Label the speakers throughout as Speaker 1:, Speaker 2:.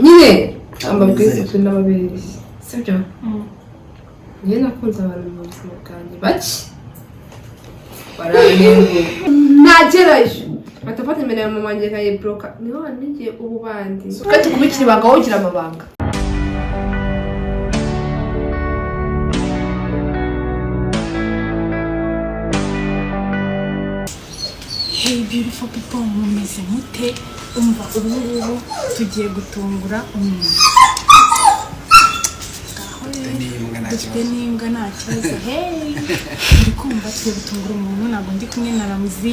Speaker 1: nyine ambabwiza kuri n'ababiri sibyo niyo nakunze abantu mu buzima bwanjye bake baranengo nagerayo batafata imbere ya mama wanjye nkayibroka niho nigiye ubu bandi ukati kumikira ibanga wowe ugira amabanga.
Speaker 2: Hey beautiful people, mumeze mute? Umva ubu tugiye gutungura dufite n'imbwa nta kibazo. Hey ndi kumva tugiye gutungura umuntu, ntabwo ndi kumwe na Ramzi,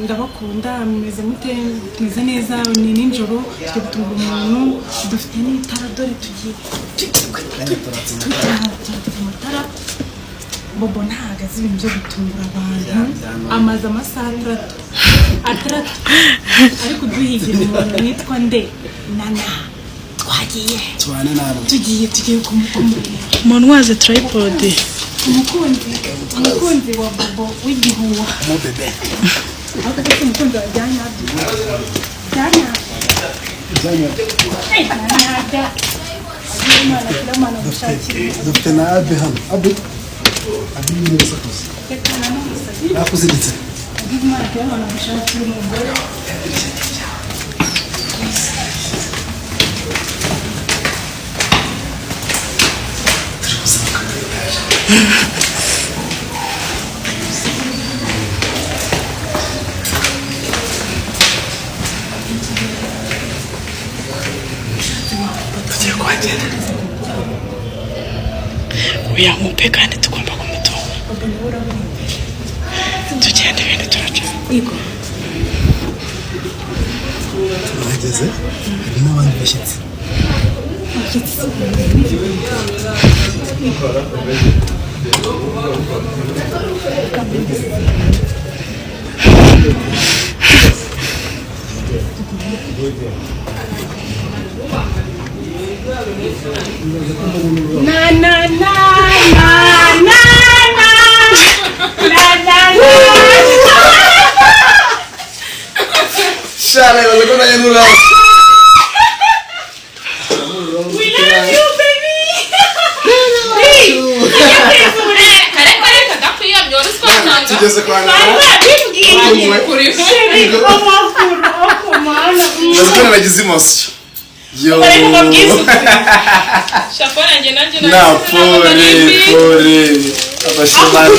Speaker 2: ndabakunda. Mumeze mute? Tumeze neza, ni nijoro tugiye gutungura umuntu, dufite n'itara, dore tugiye amatara. Bobo ntago azi ibintu byo gutungura abantu, amaze amasaha atandatu ari kuduhigira umuntu witwa nde Nana. Twagiye tubane nabo, tugiye kumukumurira umuntu waze tripod, umukunzi wa Bobo w'igihuwa mu bebe akaba umukunzi wa Janya
Speaker 3: dufite na Abe hano. Abe ni neza kose nakuzinditse
Speaker 2: Imana kirabona gushakira umugore.
Speaker 3: tugiye kwagera uya mupe kandi tugomba kumutunga. Tugenda ibintu turaca
Speaker 2: Iko
Speaker 3: turageze, hari n'abandi bashyitsi.
Speaker 4: Shale, vas a contar en un lado.
Speaker 2: We love you, baby.
Speaker 4: Tugeze kwa Nana. Ndazikora nagize imoso. Yo.
Speaker 2: Shapona nje nanje
Speaker 4: na pore. Abashimana.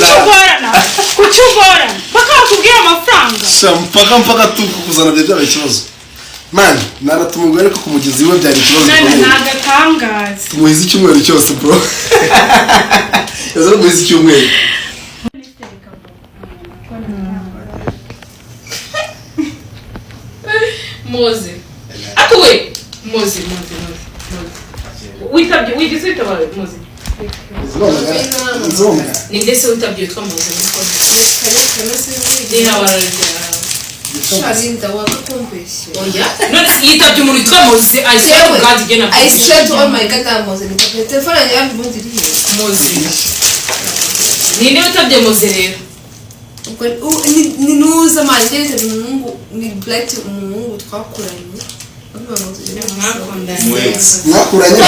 Speaker 2: Kuchugora. Baka bakubwira amafaranga.
Speaker 4: Mpaka tukuzana bya ikibazo. Man, naratumugwere ko kumugezi we byari ikibazo.
Speaker 2: Nana nagatangaza.
Speaker 4: Tumuhize icyumweru cyose bro. Yazara muhize icyumweru.
Speaker 1: Moze. Atuwe. Moze. Witabye wigize itabaye Moze.
Speaker 4: Nzonga.
Speaker 1: Ni ndetse witabye twa Moze nuko. Dina wararya. Sharinda wagakompeshe. Oya. None yitabye umuntu twa Moze aje kandi gena. I said oh my god Moze ni telefone yanjye yavuze iri Moze. Ninde witabye Moze rero? Ni nuza manje mungu ni black mungu twakuranye.
Speaker 4: Mwakuranye.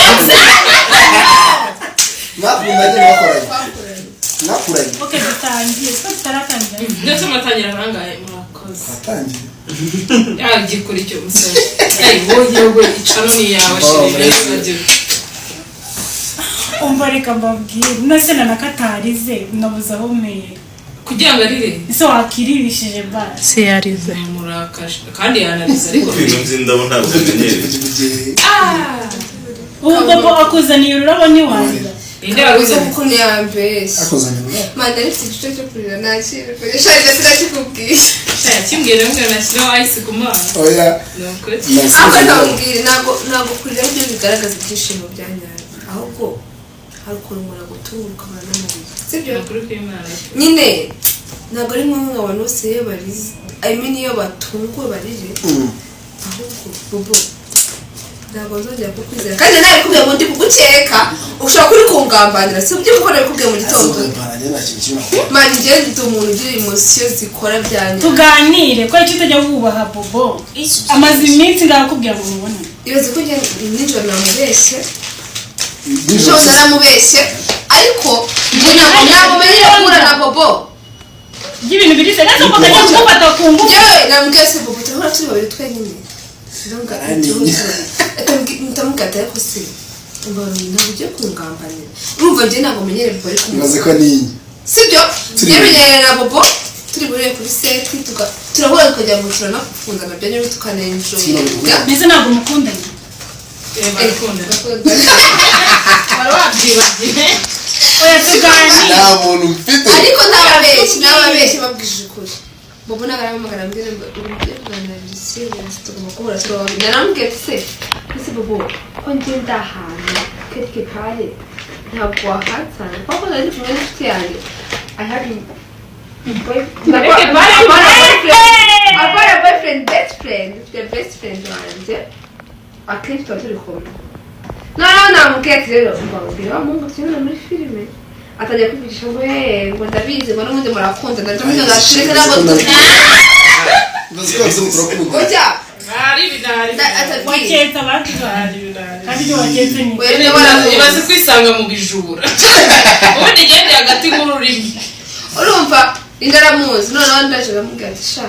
Speaker 2: Okay, dutangiye. Taratangiye.
Speaker 1: Ndetse matangira nangaye mwakoze.
Speaker 4: Atangiye.
Speaker 1: Agikora icyo musore. Wowe icano ni yawe shiri.
Speaker 2: Umva reka mbabwire. Nase nakatarize nabuza aho meye.
Speaker 1: Kugira ngo arire.
Speaker 2: So wakiribishije basi.
Speaker 1: Se yarize murakasha kandi yanarize ariko
Speaker 5: ibintu ndabona ubumenyere.
Speaker 2: Bobo akuzaniye ururabo ni wanjye.
Speaker 1: Inde waguze kuko ni yambeshe.
Speaker 4: Akozaniye.
Speaker 1: Manda rifite igice cyo kurira nakire. Shaje sinakikubwiye. Kimbwira ngo nashyiraho ice ku maso.
Speaker 4: Oya.
Speaker 1: Nuko. Akatambwira nago kurira byo bigaragaza ibyishimo byanyanye. Ahubwo hakurumura guturuka abantu mu bihe. Sibyo kuri kw'Imana. Nyine nago ari mwe abantu bose barize. I mean iyo batunguwe barije. Ahubwo Bobo ntabwo nzongera kukwizera kandi nawe kubwiye ngo ndi kugukeka ushobora kuri kungambanira si ubyo kuko nakubwiye mu gitondo mani njye ndi umuntu ugira emosiyo zikora byanjye
Speaker 2: tuganire ko icyo utajya wubaha Bobo amaze iminsi ngakubwira ngo mubone
Speaker 1: ibaze ko njye nijoro namubeshye nijoro naramubeshye ariko njye ntabwo menyere guhura na Bobo
Speaker 2: y'ibintu bigize neza ko utajya kumufata ku ngufu
Speaker 1: yewe namubwiye se Bobo turahora turi babiri twenyine ntamugata ariko se ntabwo ugiye kungambanira urumva njye ntabwo menyere Bobo ariko
Speaker 4: ibaze ko niyi
Speaker 1: sibyo yemenyereye na Bobo turi buriye kuri seti turahura tukajya mu cura no gufundana bya nyine tukanenjoyinga
Speaker 2: mbese ntabwo umukundanye oya tuganire
Speaker 4: nta muntu mfite
Speaker 1: ariko ntababeshyi babwije ukuri Bobo ntabwo arahamagara mbwira ngo uburyo bwanarisi tugomba kubura turababiri naramubwiye se ese Bobo ko njye ndahantu quelque part ntabwo wahatsana kuko nari kumwe n'inshuti yanjye boyfriend best friend the best friend wanjye akenshi tuba turi kumwe noneho namubwiye ati rero mbabwira wa mungu tubona muri filime atajya kwigisha ngo ngo ndabizi ngo n'ubundi murakunda ndamuze ngashireke ntabwo ujya
Speaker 2: waketse abandi kandi ibyo waketse ni
Speaker 1: ibaze kwisanga mu bijura ubundi igende hagati nk'ururimi urumva indaramuzi noneho ndaje ndamubwira ati sha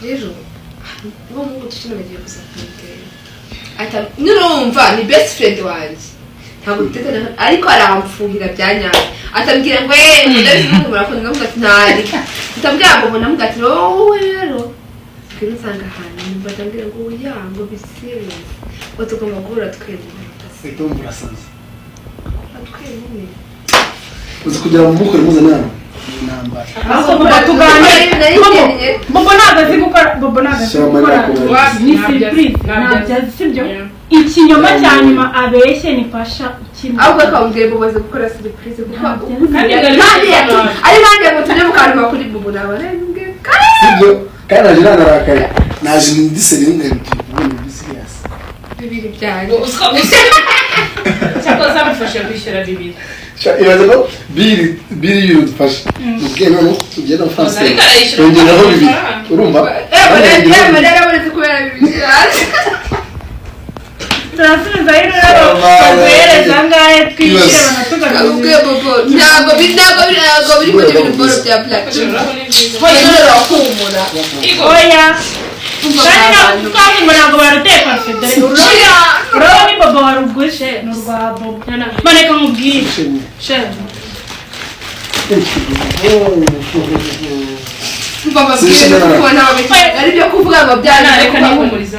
Speaker 1: rero uwo mungu tukino bagiye gusa kumubwira ati nurumva ni best friend wanjye ntabwo dutekana ariko aramfuhira byanyanga atambwira ngo ndabizi ngo murakunda ndavuga ati ntari atambwira ngo ndamuga ati wowe rero kuri nsanga ahantu batambwira ngo oya ngo bisiriye ngo tugomba guhura twenyine
Speaker 4: itumvura sanze
Speaker 1: twenyine
Speaker 4: uzi kugira mu bukwe mpuzanama n'intambara
Speaker 2: Bobo ntabwo azi gukora Bobo ntabwo azi gukora ni surprise ntabyo azi sibyo ikinyoma cya nyuma abeshye ni Pasha ukimwe
Speaker 1: ahubwo akambwiye Bobo azi gukora surprise kuko ari bande ngo tujye mu kantu kuri Bobo nawe arembwe
Speaker 4: sibyo kandi naje narakaye naje ndi seringa ibintu bisirias
Speaker 1: bibiri byanjye
Speaker 2: cyangwa zamufasha kwishyura bibiri
Speaker 4: ibaze ko biri yudufasha ubwiye none tugiye no fast ongeraho bibiri urumva
Speaker 1: rero uretse kubera bibiri
Speaker 2: turasubiza rero baguhereza ngahe twishyura banatugaruza
Speaker 1: ubwiye Bobo ntabwo biri muri bino boro bya black rero rakumura
Speaker 2: oya kandi ngo ntabwo baruteye parufe dore urabona ni Bobo warugushe ni urwa Bobo maneka mubwire
Speaker 1: ari byo kuvuga ngo
Speaker 2: reka nihumurize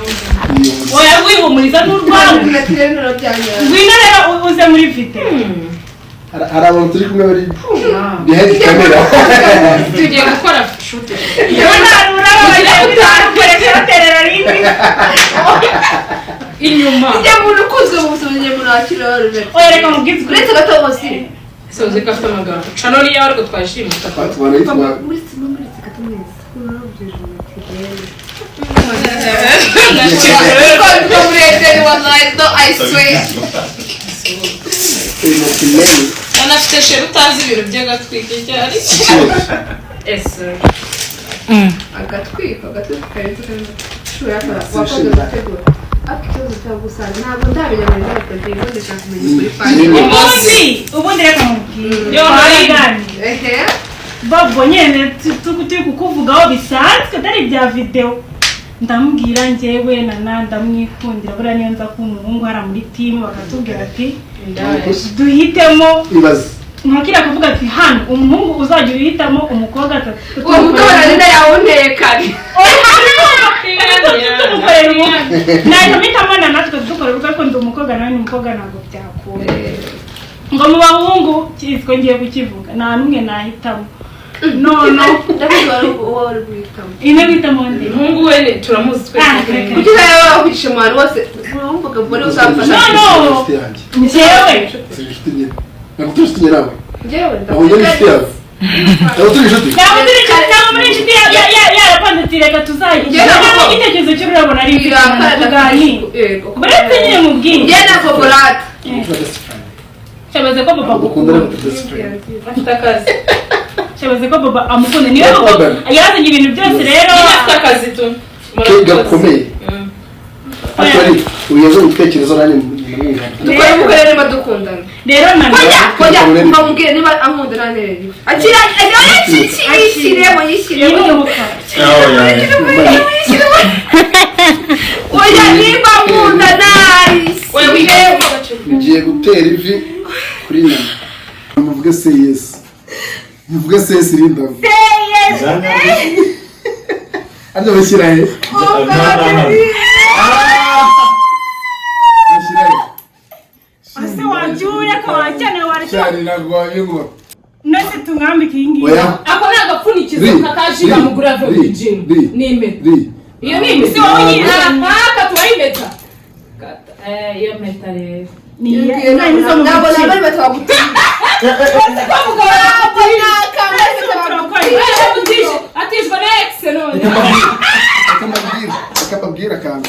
Speaker 2: oya wihumuriza n'urwawe ngwino rero uze muri vite
Speaker 4: hari abantu turi kumwe bari behind camera
Speaker 2: tugiye gukora shoot urabona rimwe inyuma
Speaker 1: ijya muntu ukuzwe mu buzima njye muntu wakiroro
Speaker 2: oya reka mubwize
Speaker 1: uretse gato bose
Speaker 2: soze kafite amagambo chanoli yawe ariko twashimye
Speaker 4: twatwara yitwa
Speaker 1: muri gato mwese
Speaker 2: anafite sheri utazi ibintu by'agatwiko cyari
Speaker 1: agatwiko karenze ushobora wakoze gutegura ariko ikibazo cyagusanga ntabwo ndamenya ngo ndabikora ngo ndashaka kumenya kuri fani
Speaker 2: ubundi reka mubwire Bobo nyene turi kukuvugaho bisanzwe atari bya video ndamubwira njyewe ndamwikundira buriya niyo nza ko umuhungu hari muri timu bakatubwira ati duhitemo nkakira kuvuga ati hano umuhungu uzajya uhitamo umukobwa
Speaker 1: uwo mukobwa nenda yawunteye kare
Speaker 2: naje mpitamo natwe dukorera kuko ndi umukobwa nawe ni umukobwa ntabwo byakunda ngo mu bahungu cyitwa ngiye kukivuga nta n'umwe nahitamo no
Speaker 1: ndabizi uwo wari guhitamo
Speaker 2: ine witamo ndi
Speaker 1: umuhungu we turamuzi twese kugira ngo wakwishe mu bantu bose urumvuga muri uzamfasha
Speaker 2: njyewe
Speaker 4: ntabwo turi inshuti nawe
Speaker 1: njyewe
Speaker 4: ntabwo njyewe inshuti yawe ntabwo turi inshuti
Speaker 2: ntabwo turi inshuti cyangwa muri inshuti yarapfa ati reka tuzayigira igitekerezo cy'urabona ari tuganire buretse nyine mu bwinshi
Speaker 1: njye na Bobolata
Speaker 2: shabaze ko Bobo agukunda afite akazi shabaze ko Bobo amukunda niyo yazanye ibintu byose rero
Speaker 1: afite akazi tu
Speaker 4: gakomeye atari uyezo ibitekerezo nani
Speaker 1: dukora ubukwe rero badukundana
Speaker 2: rero
Speaker 1: kojya mbamubwire niba ankunda nanere akira yishyiremo oya niba nkunda nice
Speaker 4: ngiye gutera ivi kuri nyama muvuge se yes muvuge se yes irinda ande bashyirahe
Speaker 2: ase wajure ko wacyane
Speaker 4: cyane nagwaye ngo
Speaker 2: nase tumwambike ingi
Speaker 1: ako nagapfunikizo kakashira mugura vyo gym nimbe iyo nimbe si wowe nyine aka tuwayimeta iyo meta rero niyo nabo bari batabaguta atishwa na ex none
Speaker 4: akababwira kandi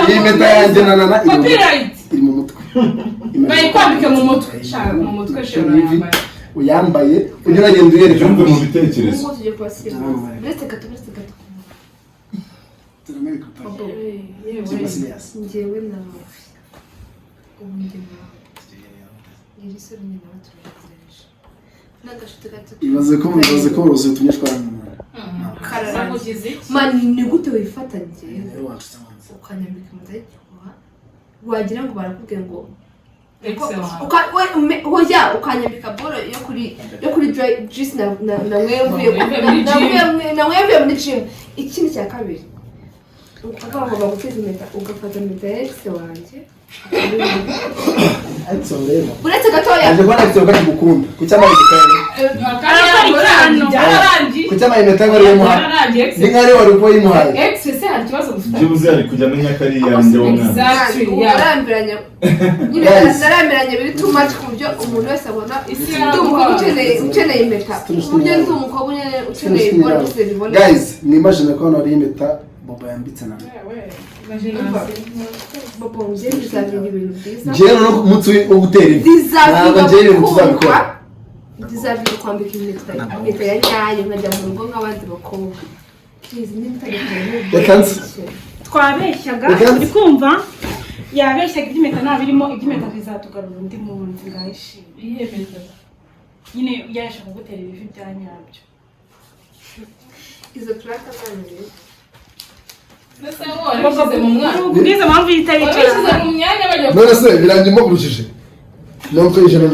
Speaker 4: iyi meta yanjye nanana iri mu mutwe
Speaker 1: bayikwambike mu mutwe
Speaker 4: uyambaye ujye uragenda uyereka
Speaker 5: mu bitekerezo
Speaker 1: njyewe nawe
Speaker 4: ibaze ko uruzi utumye shwara
Speaker 1: mani ni gute wifata njyewe ukanyambika umudahigwa wagira ngo barakubwiye ngo hoya ukanyambika boro yo kuri juice na mwemvuye muri gym ikindi cya kabiri ukagomba guteza impeta ugafata impeta ya ex wanjye uretse gatoya
Speaker 4: aje bana bityo kandi gukunda kucyama igitano kucyama impeta ngo ari muha ni nkari wari ko yimuhaye
Speaker 1: ex se hari kibazo gufite
Speaker 5: jibuze ari kujya menya kari yanjye wona
Speaker 1: yarambiranye narambiranye biri too much ku buryo umuntu wese abona ndumva ukeneye impeta uburyo ndumva ukeneye bora bibona
Speaker 4: guys ni imagine ko ari impeta Bobo yambitse na
Speaker 1: Bobo mje bizabira ibintu byiza
Speaker 4: je no umunsi wo gutera ivi ntabwo je ibintu tuzabikora
Speaker 1: bizabira kwambika impeta ya nyayo nkajya mu rugo nk'abandi bakobwa please
Speaker 2: twabeshyaga uri kumva yabeshyaga iby'imeta ntabirimo iby'imeta bizatugarura undi munsi ngayishimye nyine yashaka gutera ibivi bya nyabyo
Speaker 1: izo plaka zanjye
Speaker 2: ubwiza mpamvu yitabicara
Speaker 4: none se birangimo kurujije nuko ijana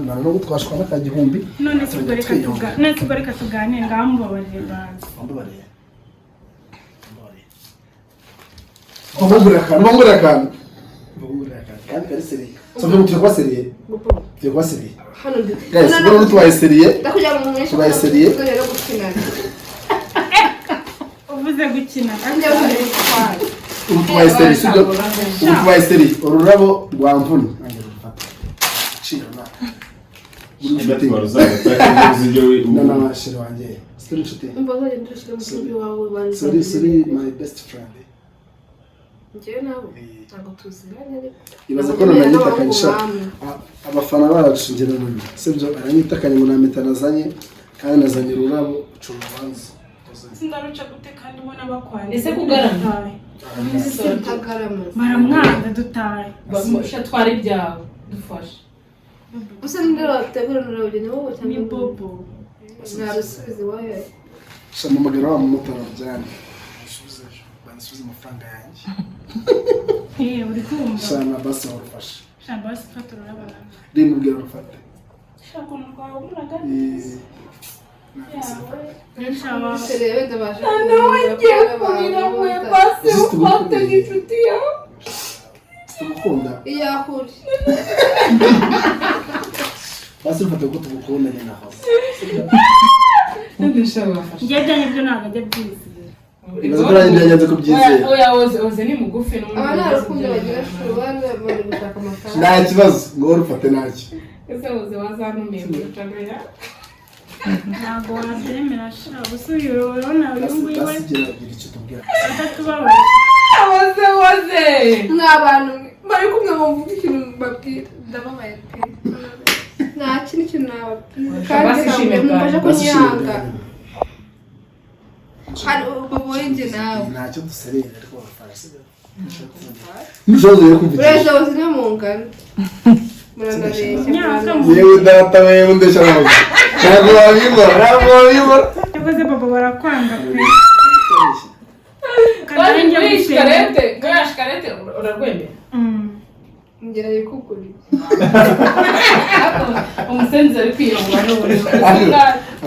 Speaker 4: na no gutwashwa n'akagihumbi
Speaker 2: none se reka tuganire ngaho mubabarire bazi
Speaker 4: mbongura akantu kandi kari seriye so turi kwa seriye
Speaker 1: hano
Speaker 4: guys bora tubaye seriye
Speaker 1: ndakugira ngo mweshe
Speaker 4: tubaye seriye
Speaker 2: uvuze gukina
Speaker 4: tubaye seriye sibyo tubaye seriye ururabo rwa mvuni na sheri wanjye siri nshuti sorry my best friend
Speaker 1: njyewe nawe ntabwo tuziranye
Speaker 4: ibaza ko nanyitakanyisha abafana bacu ngera none sibyo aranyitakanye ngo nameta nazanye kandi nazanye ururabo ucurubanza
Speaker 2: sindaruca gute kandi ubona bakwanye
Speaker 1: ese kugarama
Speaker 2: maramwanda dutaye
Speaker 1: bamusha twari ibyawe dufashe gusa ninde wategura ururabo ni wowe cyangwa
Speaker 2: ni Bobo
Speaker 1: narusize wahe
Speaker 4: shama magara wa mutara byane bansubiza amafaranga yanjye
Speaker 2: uri kumva
Speaker 4: shama basi warufashe
Speaker 2: shama basi fata ururabo
Speaker 4: rimubwira rufate
Speaker 2: shaka umugabo umuraga
Speaker 1: Inshallah. Serebe ndabaje. Nawe ngiye kurira mwe basi ufate n'inshuti yawe.
Speaker 4: Tukukunda.
Speaker 1: Iyakuri.
Speaker 4: Basi ufate ko tukukunda nyina hose.
Speaker 1: Ndishaba.
Speaker 2: Njye ibyo ntabwo ajya byizi.
Speaker 4: ibaze ko nanjye byanyanze kubyizera
Speaker 2: oya oze ni mugufi no
Speaker 1: aba nta rukundo bagira shobora bari gushaka amafaranga
Speaker 4: nta kibazo ngo wowe ufate ntacyo
Speaker 2: ese oze wazanumiye gucaga ya ntabwo wabyemera sha usubiye urabona uyu nguyu we
Speaker 4: icyo tubwira
Speaker 2: atatubabaye oze
Speaker 1: n'abantu bari kumwe mu mvuga ikintu babwira ndababaye pe nta kintu nababwira kandi mumfashe kunyanga hari ububonye nawe
Speaker 4: ntacyo duserera ariko amafarasi n'ishozo yo kumva
Speaker 1: ureza ubuzima mu ngano murandareshya
Speaker 4: yewe data wewe ndesha nawe ntabwo wabibona
Speaker 2: yakoze baba barakwanga pe
Speaker 1: karete urarwemera ngera yikugurira
Speaker 2: umusenzi ari kwiyongera n'uburyo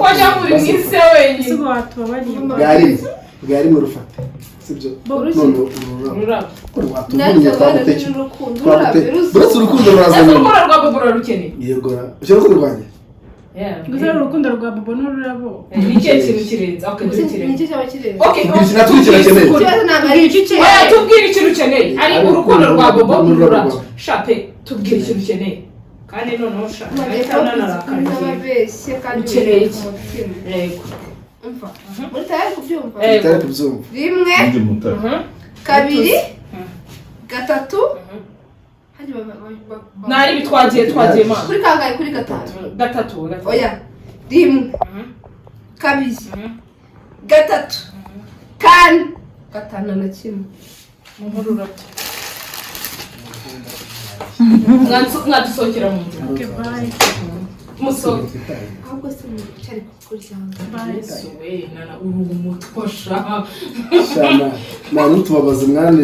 Speaker 2: wajya muri mwisi wenyine ubu watubabariye
Speaker 4: bwari mu rufata sibyo none ururabo rwatuvunye buretse urukundo rurazanye
Speaker 2: urukundo rwa bobo rukeneye
Speaker 4: yego ushaka urukundo rwanjye
Speaker 2: gusa urukundo rwa bobo n'ururabo
Speaker 1: ni ikihe kintu kirenze ni iki cyaba kirenze
Speaker 4: natwe kirakeneye
Speaker 2: tubwire ikintu ukeneye ari urukundo rwa bobo n'ururabo shape tubwire ikintu ukeneye kandi noneho shape
Speaker 1: n'ababeshye kandi
Speaker 2: ukeneye iki
Speaker 1: yego mutari kubyumva rimwe kabiri gatatu
Speaker 2: nari bitwagiye ma
Speaker 1: kuri kangahe kuri gatatu oya rimwe kabiri gatatu kane gatanu na kimwe
Speaker 2: mururabyo mwadusohokera mu nzira musohoke
Speaker 1: ahubwo se cyari kukuryanga
Speaker 2: bayesuwe nana urumutosha
Speaker 4: nta n'utubabaza mwana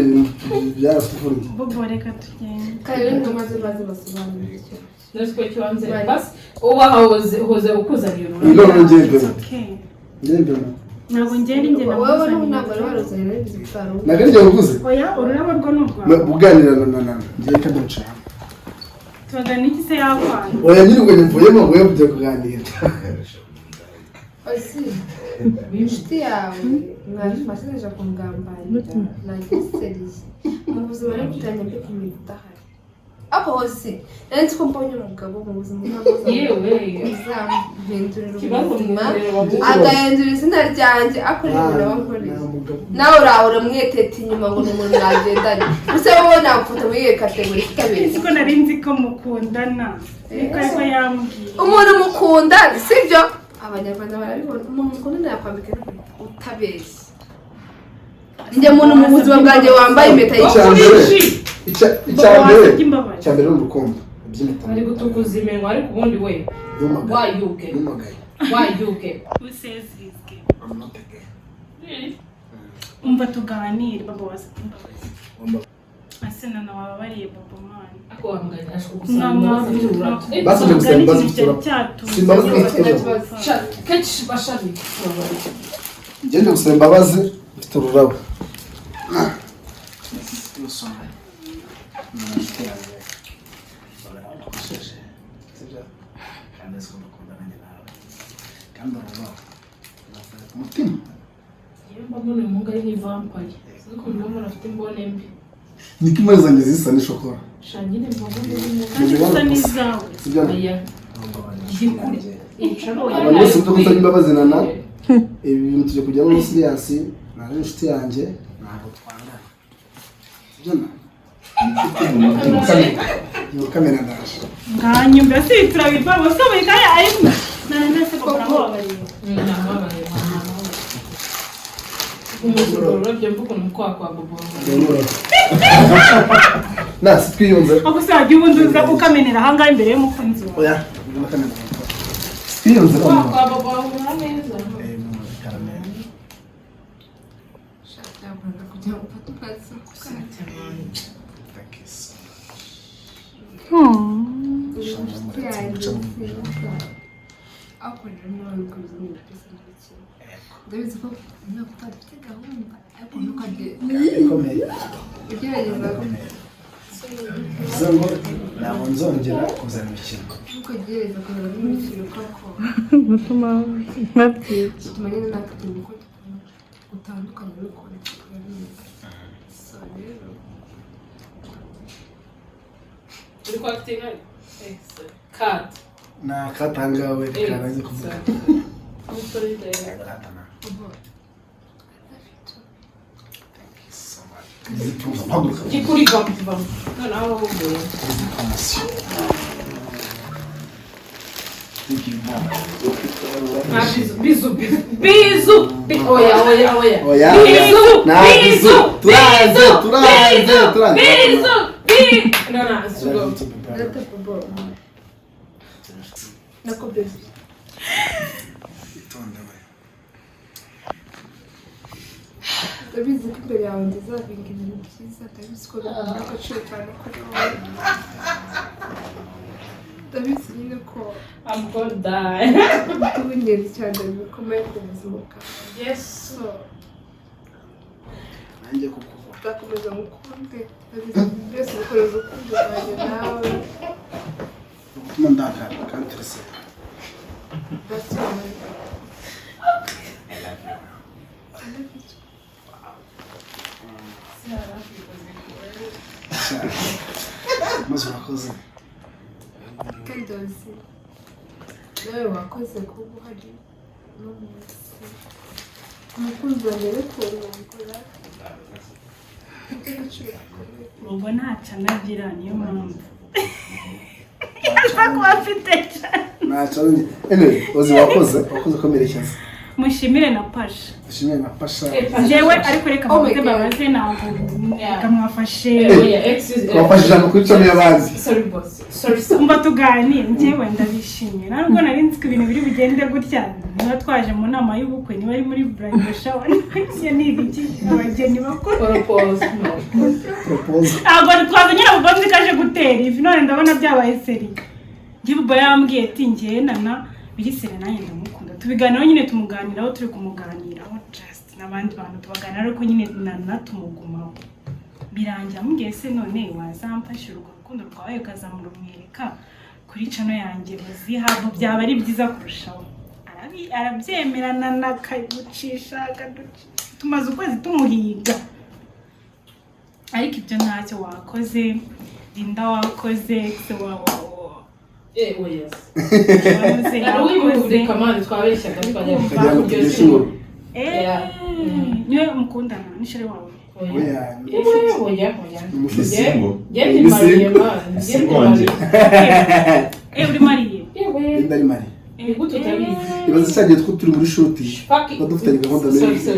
Speaker 4: byaratuvunnye
Speaker 2: bobo reka tugende
Speaker 1: kandi ngo maze basobanurira icyo
Speaker 2: natwe cyanze basi uba hoze ukuzanira
Speaker 4: none ngende
Speaker 2: ntabwo ngende ngenda
Speaker 1: wowe ntabwo waruzanye n'izi bitaro
Speaker 4: naganje nguze
Speaker 2: oya ururabo rwo n'urwa
Speaker 4: buganira na ngiye kadoncha
Speaker 2: tugana iki se yakwana
Speaker 4: oya nyiri ngo mvuyemo ngo yo kuganira
Speaker 1: osi inshuti yawe mwashyizeje ku ngambane nagiseriye mu buzima rero kutanya mbi kumidahari ako hose nari nzi ko mbonye umugabo mu buzima
Speaker 2: yewe
Speaker 1: uzamuhindurira ubuzima agahindura izina ryanjye akorera ibintu abankoreye nawe uramweteta inyuma ngo ni umuntu mwagendanye gusa wowe namufata muri iyo kategori itabizi
Speaker 2: ko nari nzi ko mukundana ariko ariko yambwiye
Speaker 1: umuntu mukunda sibyo abanyarwanda barabibona umuntu mukundana yakwambika utabeshye njye muntu mu buzima bwanjye wambaye impeta
Speaker 2: y'ikirishi
Speaker 4: icyambere n'urukundo
Speaker 2: ari gutukuza iminwa ariko ubundi we wayuke usezizwe umva tuganire baba wasabye imbabazi asena na wababariye baba mani
Speaker 1: ako wamuganye ashaka
Speaker 4: ngende gusaba imbabazi mfite ururabo niko imwe zanjye zisa n'ishokora abantu bose byo gusaba imbabazi nana ibi bintu tujya kujyamo muri siriyasi naje inshuti yanjye ntabwo twangana sibyo na kamera ndaje
Speaker 2: nganyumva si turabirwa bose bikaya arimo nana nase ko barababariye umuzururo byo mvuko n'umukwa bobo
Speaker 4: nasi twiyunze
Speaker 2: ako sajya ubunduza ukamenera hangaye imbere y'umukunzi wawe
Speaker 4: oya twiyunze
Speaker 2: kwa bobo neza
Speaker 1: ndabizi ko umwaka utadufite gahunda ariko ntukagere ugerageza
Speaker 4: ntabwo nzongera kuzana imikino
Speaker 1: ntukagereza kuzana n'imikino koko
Speaker 3: gutuma nkabwira
Speaker 1: tumenye natwe uko gutandukanye n'ukuntu turabizi so rero uri kwakitinga kat
Speaker 4: na katangawe karanze kuvuga
Speaker 1: umusore ndaya Kikuri bam. No, no, Bizu. Oya. Bizu. No, sugo. Nako bizu. Ndabizi ko imbere yawe nzizavinga ibintu byiza ndabizi ko bikunda agaciro cyane kuri wowe ndabizi nyine ko I'm gonna die w'ingenzi cyane bikomeye ku buzima bwawe yes so
Speaker 4: nanjye kukuva
Speaker 1: ndakomeza mukunde ndabizi byose bikoreza urukundo rwanjye nawe
Speaker 4: utuma ndakara kandi turese
Speaker 1: that's all I love you too.
Speaker 4: maze urakoze
Speaker 1: kandi uzi nawe wakoze kuba uhari no munsi umukunzi wanjye ari kurongora
Speaker 2: ubwo ntacyo anagira niyo mpamvu kuba afite
Speaker 4: ntacyo anyway uzi wakoze komerekeza
Speaker 2: mushimire na pasha
Speaker 4: ushimire na pasha
Speaker 2: njyewe ariko reka mvuge babaze ntabwo kamwafashe
Speaker 4: wafashe ijambo kuri cumi y'abandi
Speaker 1: sorry
Speaker 2: umva tuganire njyewe ndabishimye ntabwo nari nzi ko ibintu biri bugende gutya niba twaje mu nama y'ubukwe niba ari muri bridal shower ni ibiki abageni bakuru
Speaker 4: propose
Speaker 2: ntabwo twazanye ntabwo nzi ko aje gutera ivi none ndabona byabaye seri njyewe yambwiye ati njyewe nana birisere nanjye ndamukunda tubiganiraho nyine tumuganiraho turi kumuganiraho just n'abandi bantu tubaganira ariko nyine nana tumugumaho birangira ambwiye se none wazamfasha urwo rukundo rwawe ukazamurumwereka kuri cano yanjye muzihabwo byaba ari byiza kurushaho arabyemerana n'akagucisha tumaze ukwezi tumuhiga ariko ibyo ntacyo wakoze Linda wakoze se wawo
Speaker 1: yes. Ari kamari twabeshyaga twajya
Speaker 4: kujya
Speaker 2: niwe mukundana n'ishari wawe
Speaker 1: oya
Speaker 5: Umufisingo.
Speaker 1: Uri mariye
Speaker 4: Linda ari mari
Speaker 1: gute utabizi
Speaker 4: ibaze cyagiye two turi muri shoot badufitanye gahunda neza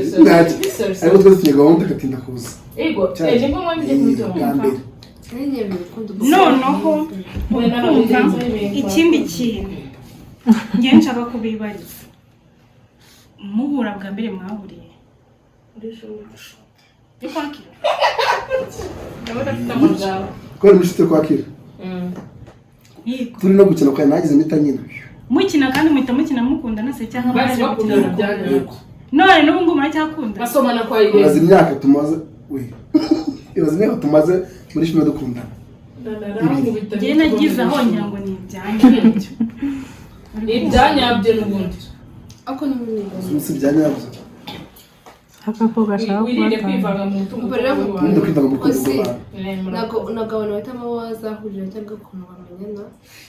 Speaker 4: ariko twese tugiye gahunda katinda kuza
Speaker 1: ego nibwo mwambye kumutoma
Speaker 2: noneho ikindi kintu njye nshaka kubibariza muhura bwa mbere mwahuriye ni kwakira
Speaker 1: ndabona afite amagambo
Speaker 4: ko muri shoot kwakira turi no gukina kwa nagize mita nyina
Speaker 2: mukina kandi muhita mukina mukundana se cyangwa
Speaker 1: basi bakundana byane
Speaker 2: none n'ubu ngubu muracyakunda
Speaker 1: basomana kwa ibe
Speaker 4: ibaze imyaka tumaze muri filime dukundana
Speaker 2: njye nagize aho ngira ngo ni ibyanjye
Speaker 1: ibyanyabyo n'ubundi ako ni
Speaker 4: munini si ibyanyabyo
Speaker 2: akako gashaka
Speaker 1: wirinde kwivanga mu mutungo
Speaker 4: wirinde kwivanga mu rukundo rw'abantu
Speaker 1: ntabwo abantu bahitamo abo bazahurira cyangwa ukuntu bamenyana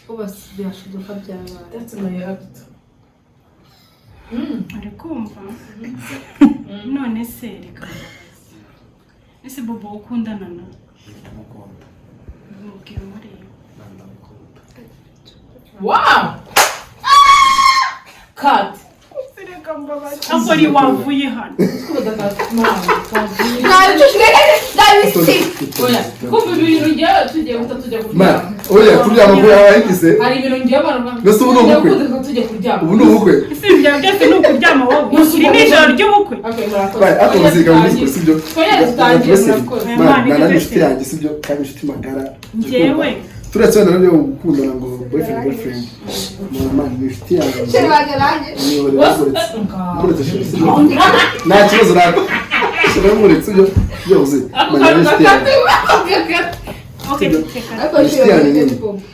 Speaker 1: bo birashoboka by'abana that's my act
Speaker 2: ari kumva none se reka ese bobo ukundana na
Speaker 4: ndamukunda
Speaker 2: mubwira muri
Speaker 4: ndamukunda
Speaker 1: wow cut
Speaker 2: akori wavuye hano
Speaker 1: kumva ibintu njyewe tugiye tujya
Speaker 4: kuryama oya kuryama ko yabahigize
Speaker 1: hari ibintu njyewe abantu
Speaker 4: mbese ubu ni ubukwe
Speaker 1: tujya kuryama
Speaker 4: ubu ni ubukwe
Speaker 2: ese ibyo byose ni ukuryama wowe iri ni ijoro ry'ubukwe
Speaker 4: ako muzika muri sibyo
Speaker 2: Mwana,
Speaker 4: nani inshuti yanjye sibyo kandi inshuti magara
Speaker 2: njyewe
Speaker 4: turetse wenda nabyo gukundana ngo boyfriend girlfriend mama ni inshuti yanjye nta kibazo ntabwo ushobora kumureka ibyo byose manya inshuti yanjye inshuti yanjye nyine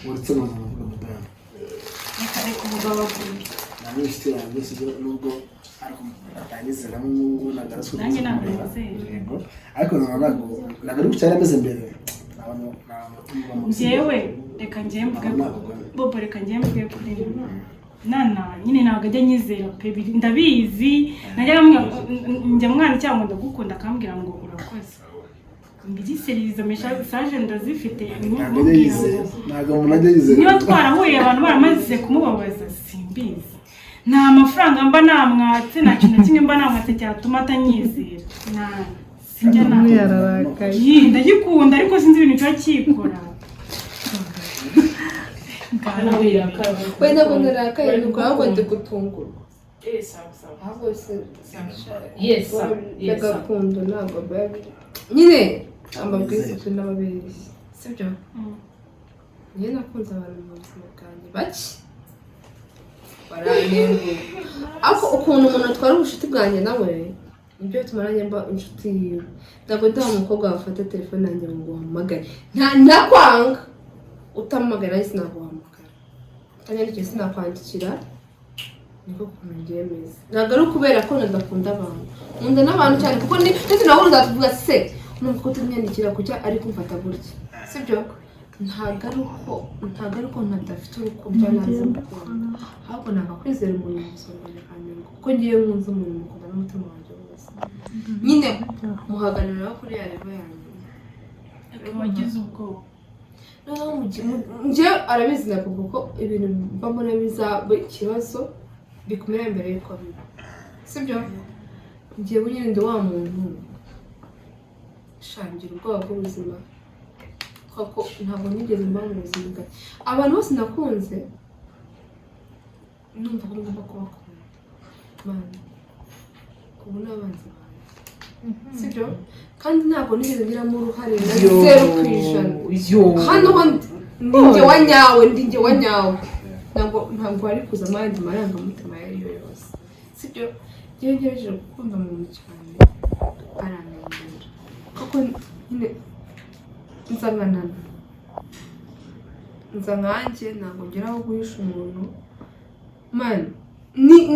Speaker 4: uretse n'umuntu uvuga mudana nta inshuti yanjye sibyo nubwo ariko atangize namwe ngo nagaraswe
Speaker 2: nanjye ntabwo
Speaker 4: yego ariko ntabwo nagari gucyara ameze mbere abantu
Speaker 2: njyewe reka njyemvuge bobo reka njyemvuge kuri nana nyine ntabwo ajya nyizera pe ndabizi najya njya mwana cyangwa ndagukunda akambwira ngo urakoze mbigiseriza message ndazifite
Speaker 4: ntabwo umuntu ajya yizera
Speaker 2: niba twarahuye abantu baramaze kumubabaza simbizi nta mafaranga mba namwatse nta kintu kimwe mba namwatse cyatuma atanyizera sinjya nararakaye ndagikunda ariko sinzi ibintu cyo cyikora
Speaker 1: wenda ngo narakaye nuko ahubwo ndi gutungurwa ahubwo se yagakundo ntabwo babi nyine amabwiriza kuri n'ababeshyi sibyo njye nakunze abantu mu buzima bwanjye bake baranenga ariko ukuntu umuntu atwara ubucuti bwanjye nawe nibyo bituma nanjye mba inshuti yiwe ntabwo ndi umukobwa wafata telefone yanjye ngo uhamagare ntakwanga utamamagara nanjye sinaguhamagara utanyandikiye sinakwandikira niko kuntu ngemeza ntabwo ari ukubera ko nadakunda abantu nkunda n'abantu cyane kuko ndetse nawe uzatuvuga se numva ko tumyandikira kujya ari kumfata gutya sibyo ntabwo ari uko ntadafite urukundo nazi gukunda ahubwo ntabwo kwizera umuntu musonganya kanjye kuko ngiye nkunze umuntu mukunda n'umutima wanjye wose nyine muhaganira kuri ya revo yanjye
Speaker 2: wagize ubwoba
Speaker 1: njye arabizi ntabwo kuko ibintu mbamo bizaba ikibazo bikumira mbere y'uko biba sibyo ngiye bunyine ndi wa muntu shangira ubwoba bw'ubuzima kuko ntabwo nigeze mba mu buzima bwawe abantu bose nakunze numva ko ngomba kubakunda mana ubu ni abanzi banjye sibyo kandi ntabwo nigeze ngiramo uruhare na 0%. hano ndi njye wa nyawe ntabwo ari kuza amandi marangamutima yariyo yose sibyo ngerageje gukunda umuntu cyane aranengera kuko nyine nza nkanjye ntabwo ngeraho guhisha umuntu mani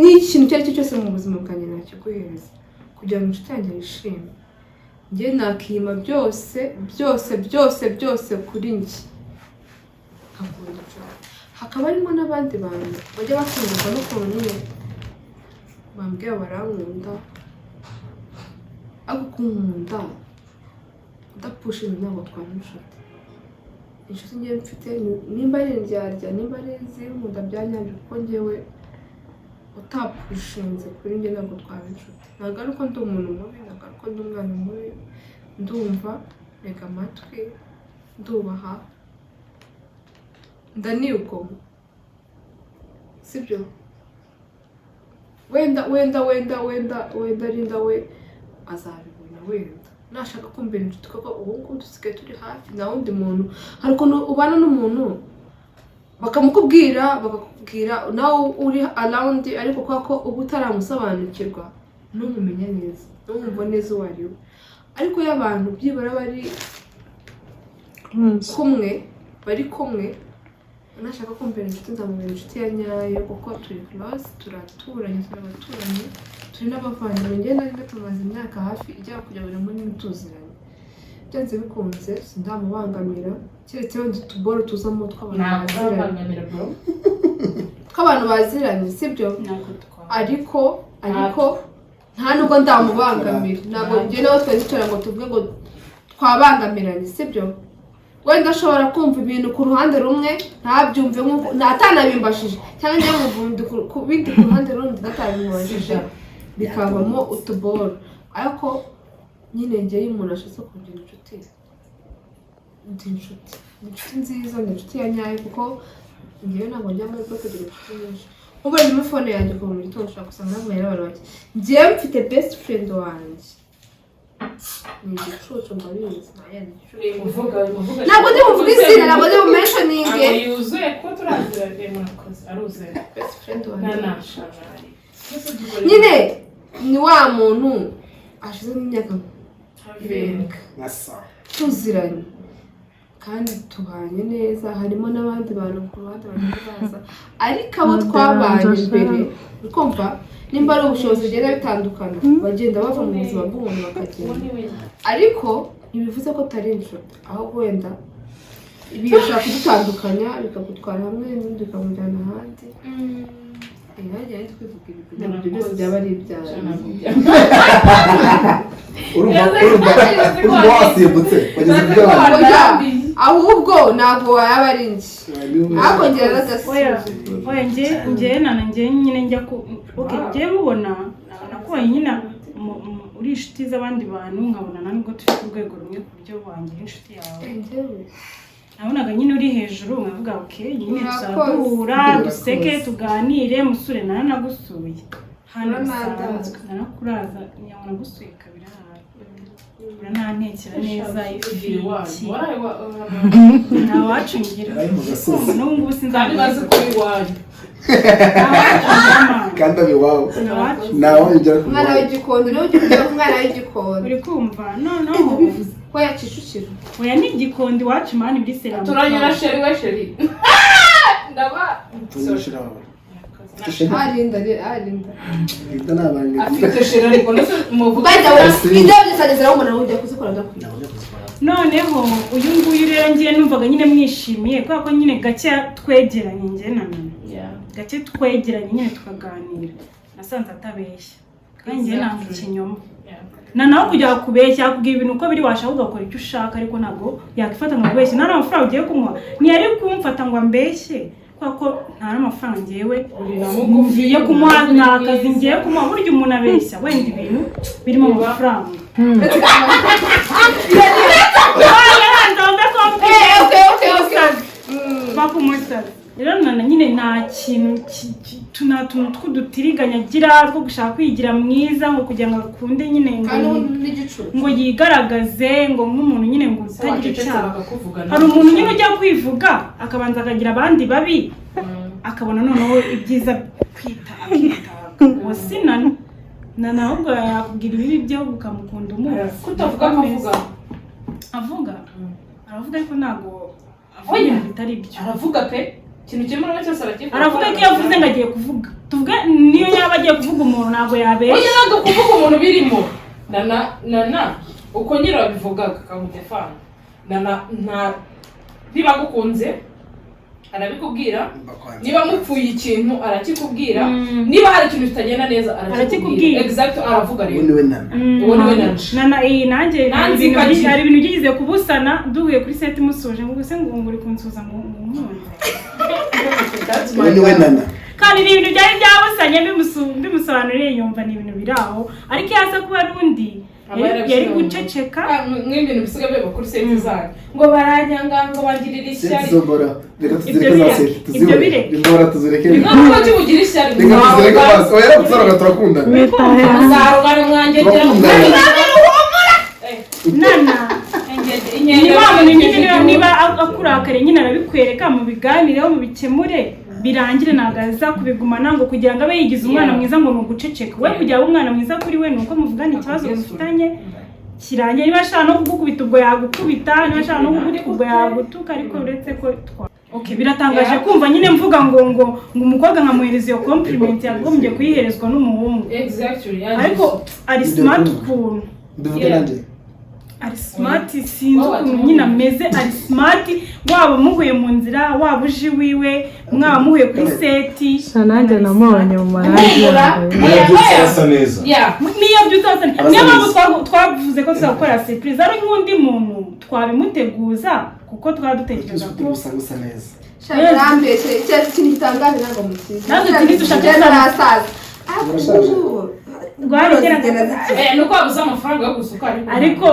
Speaker 1: ni ikintu icyo ari cyo cyose mu buzima bwanjye nakiguhereza kugira ngo inshuti yanjye yishime njye nakima byose kuri njye nkakunda cyane hakaba harimo n'abandi bantu bajya bakundwa n'ukuntu nyine bambwira barankunda ariko kunkunda udapusha ibintu ntabwo twaba inshuti ngewe mfite nimba ari indyarya nimba ari izinkunda byanyanje kuko ngewe utapushinze kuri njye ntabwo twaba inshuti ntabwo ari uko ndi umuntu mubi ntabwo ari uko ndi umwana mubi ndumva ntega amatwi ndubaha ndaniyugoma sibyo wenda Linda we azabibona wenda nashaka kumbera inshuti kuko ubu ngubu dusigaye turi hafi nta wundi muntu hari ukuntu ubana n'umuntu bakakubwira nawe uri around ariko kubera ko uba utaramusobanukirwa ntumumenye neza ntumwumva neza uwo ari we ariko iyo abantu byibura bari kumwe nashaka kumbera inshuti nzamubera inshuti ya nyayo kuko turi close turaturanye turi n'abavandimwe njye nari tumaze imyaka hafi ijya kujya buri muri tuziranye byanze bikunze sindamubangamira keretse wenda utuboro tuzamo tw'abantu baziranye sibyo ariko nta nubwo ndamubangamira ntabwo njye nawe twazicara ngo tuvuge ngo twabangamiranye sibyo wenda ashobora kumva ibintu ku ruhande rumwe ntabyumve nk'uko atanabimbashije cyangwa njye nkumva ku bindi ku ruhande rundi atabimbashije bikavamo utuboro ariko nyine njye iyo umuntu ashatse kugira inshuti nziza ni inshuti ya nyayo kuko njyewe ntabwo njya muri bwo kugira inshuti nyinshi nk'ubu rero fone yanjye kuva mu gitondo ushobora gusanga ntabwo y'abantu bake njyewe mfite best friend wanjye ni igicucu mbabizi ntabwo ndi buvuge izina ntabwo ndi bumentioninge
Speaker 2: yuzuye ko turazira murakoze aruzuye
Speaker 1: best friend wanjye nyine ni wa muntu ashize nk'imyaka 7 tuziranye kandi tubanye neza harimo n'abandi bantu ku ruhande bagenda baza ariko abo twabanye mbere ukumva nimba ari ubushobozi bugenda bitandukana bagenda bava mu buzima bw'umuntu bakagenda ariko ntibivuze ko atari inshuti aho wenda bishobora kudutandukanya bikagutwara hamwe n'ibindi bikamujyana ahandi hagiye twivuga ibintu byose byaba ari ibyaha
Speaker 4: urumva wasimbutse wageze ku byo
Speaker 1: ahubwo ntabwo yaba ari njye ahubwo ngira n'agasuzuguro
Speaker 2: oya njye nyine njya ku njye mubona nakubonye nyine uri inshuti z'abandi bantu nkabona nubwo turi ku rwego rumwe ku buryo wangira inshuti yawe nabonaga nyine uri hejuru nkavuga nyine tuzaduhura duseke tuganire musure nawe nagusuye hano narakuraza nyabona nagusuye kabiri ahari uranantekera neza ifiriti ntawacungira n'ubu ngubu sinzabibaza
Speaker 1: kuri iwanyu
Speaker 4: kandi abi iwawe nawe ugera ku
Speaker 1: mwana w'igikondo niwe ujya kugera ku mwana w'igikondo
Speaker 2: uri kumva noneho
Speaker 1: ko yakicukira
Speaker 2: oya ni igikondo iwacu mani muri sera
Speaker 1: turanyura sheri we sheri ndaba
Speaker 4: tunyashira
Speaker 1: arinda
Speaker 4: ibyo nabanje
Speaker 1: afite sheri ariko no muvuga ibyo byisagezeraho umuntu ujya kuzikora ndakwiye
Speaker 2: noneho uyu nguyu rero ngiye numvaga nyine mwishimiye kubera ko nyine gake twegeranye njye na none gake twegeranye nyine tukaganira nasanze atabeshya kandi njye nanga ikinyoma nawe kujya kubeshya yakubwira ibintu uko biri washaka ugakora icyo ushaka ariko ntabwo yakifata ngo ubeshye nta n'amafaranga ugiye kumuha ntiyari kumfata ngo ambeshye kubera ko nta n'amafaranga ngewe ngiye kumuha nta kazi ngiye kumuha burya umuntu abeshya wenda ibintu birimo amafaranga bakumusaza rero nana nyine nta kintu tuntu tw'udutiriganya agira two gushaka kwigira mwiza ngo kugira ngo akunde nyine ngo yigaragaze ngo nk'umuntu nyine ngo utagira icyaha hari umuntu nyine ujya kwivuga akabanza akagira abandi babi akabona noneho ibyiza kwita uwo si nana ahubwo yakubwira ibibi byo ukamukunda umuzi
Speaker 1: kutavuga
Speaker 2: avuga aravuga ariko ntabwo avuga bitari byo
Speaker 1: aravuga pe ikintu kimwe cyose arakivuga
Speaker 2: aravuga ko iyo avuze ngo agiye kuvuga tuvuge niyo yaba agiye kuvuga umuntu ntabwo yabeshya
Speaker 1: oya ntabwo kuvuga umuntu birimo nana uko nyine babivugaga kamutefana nana ntibagukunze arabikubwira niba mupfuye ikintu arakikubwira niba hari ikintu kitagenda neza arakikubwira exact aravuga rero
Speaker 4: niwe nana
Speaker 2: iyi nanjye hari ibintu byigize kubusana duhuye kuri set musuje ngo se ngo uri kunsuza ngo
Speaker 4: niwe nana
Speaker 2: kandi ni ibintu byari byabusanye bimusobanuriye yumva ni ibintu biraho ariko yaza kuba ari undi yari guceceka
Speaker 1: nk'ibintu bisigaye biba kuri seti zanyu ngo baranyanga ngo bagirire ishyari
Speaker 2: ibyo bireke
Speaker 1: ntabwo kibugira ishyari
Speaker 4: turakundana
Speaker 1: azarugana umwangegera
Speaker 2: nana niba akurakare nyine arabikwereka mu biganireho mu bikemure birangire ntabwo aza kubigumana ngo kugira ngo abe yigize umwana mwiza ngo ni uguceceka we kugira ngo umwana mwiza kuri we ni uko muvugana ikibazo mufitanye kirangiye niba ashaka no kugukubita ubwo yagukubita niba ashaka no kugutuka ubwo yagutuka ariko uretse ko biratangaje kumva nyine mvuga ngo umukobwa nkamuhereza iyo compliment yagombye kuyiherezwa n'umuhungu ariko ari smart ukuntu ari smart sinzi ukuntu nyine ameze ari smart waba muhuye mu nzira waba uje iwiwe mwaba muhuye kuri seti
Speaker 6: nanjye namubonye mu marangi
Speaker 5: asa neza
Speaker 2: niyo byutse niyo mpamvu twavuze ko tuzakora surprise ari nk'undi muntu twabimuteguza kuko twadutekereza ko
Speaker 4: usa neza
Speaker 1: shambrambeshe cyane ikintu gitangaje ntabwo mukizi
Speaker 2: ntabwo turi dushaka
Speaker 1: n'asaza
Speaker 2: nuko
Speaker 1: wabuze amafaranga yo gusuka
Speaker 2: ariko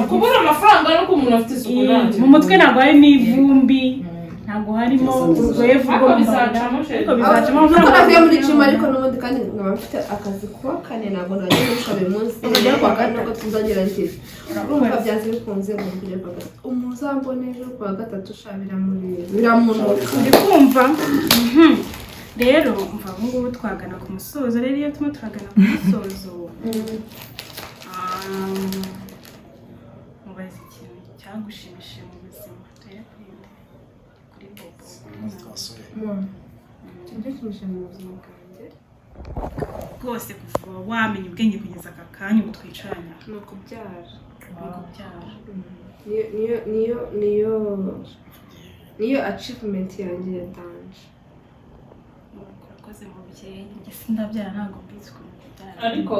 Speaker 1: kubura amafaranga nuko umuntu afite isuku
Speaker 2: mu mutwe ntabwo harimo ivumbi ntabwo harimo urwevu rwo mu Rwanda ariko bizacamo
Speaker 1: amafaranga navuye muri cima ariko n'ubundi kandi nkaba mfite akazi kuwa kane ntabwo nagiye gusha buri munsi kujya kwa kane ntabwo tuzongera ngiye urumva byanze bikunze ngo kujya kwa gatatu umuzambone ejo kwa gatatu sha biramunuka
Speaker 2: ndi kumva rero mva ubu ngubu twagana ku musozo rero iyo turimo turagana ku musozo mubaze ikintu cyagushimishije mu buzima
Speaker 1: Ibyo kimusha mu buzima bwanjye
Speaker 2: bwose kuva wamenya ubwenge kugeza aka kanya ubu twicaranye
Speaker 1: ni ukubyara. Niyo achievement yanjye yatanje.
Speaker 2: urakoze mubyeyi njye sindabyara ntabwo mbizi ukuntu kubyara
Speaker 1: Ariko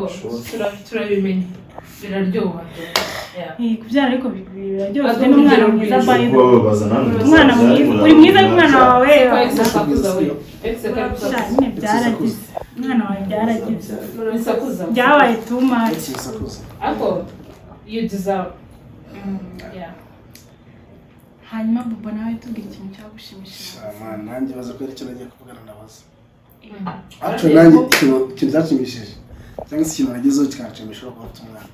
Speaker 1: turabimenya biraryoha.
Speaker 2: kubyara ariko biraryoha ufite n'umwana mwiza bayi
Speaker 5: kubabaza namwe
Speaker 2: umwana mwiza uri mwiza n'umwana wawe nyine byaragize umwana wawe byaragize byabaye too much
Speaker 1: Ariko you deserve.
Speaker 2: hanyuma Bobo nawe tubwira ikintu cyagushimishije
Speaker 4: nanjye baza ko ari cyo nagiye kuvugana nabaza actually nanjye ikintu cyashimishije cyangwa se ikintu nagezeho kikanshimisha ko mfite umwana